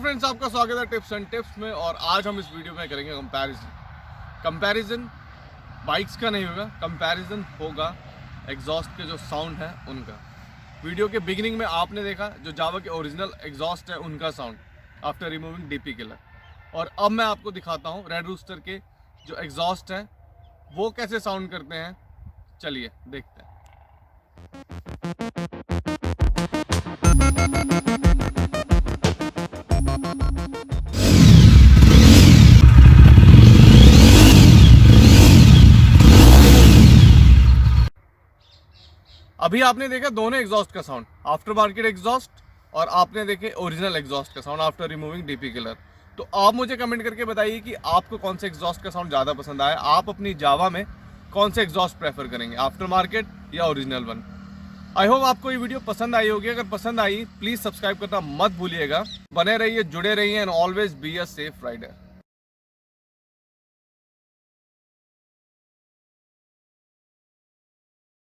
Friends, आपका स्वागत है टिप्स एंड टिप्स में। और आज हम इस वीडियो में करेंगे कंपैरिजन बाइक्स का नहीं होगा, कंपैरिजन होगा एग्जॉस्ट के जो साउंड है उनका। वीडियो के बिगिनिंग में आपने देखा जो जावा के ओरिजिनल एग्जॉस्ट है उनका sound after removing DP killer, और अब मैं आपको दिखाता हूँ रेड रूस्टर के जो एग्जॉस्ट है वो कैसे साउंड करते हैं। चलिए देखते हैं। अभी आपने देखा दोनों एग्जॉस्ट का साउंड, आफ्टर मार्केट एग्जॉस्ट, और आपने देखे ओरिजिनल एग्जॉस्ट का sound after removing DP killer. तो आप मुझे कमेंट करके बताइए कि आपको कौन से एग्जॉस्ट का साउंड ज़्यादा पसंद आया। आप अपनी जावा में कौन से एग्जॉस्ट प्रेफर करेंगे, आफ्टर मार्केट या ओरिजिनल वन। आई होप आपको ये वीडियो पसंद आई होगी। अगर पसंद आई प्लीज़ सब्सक्राइब करना मत भूलिएगा। बने रहिए, जुड़े रहिए, and always be a safe rider.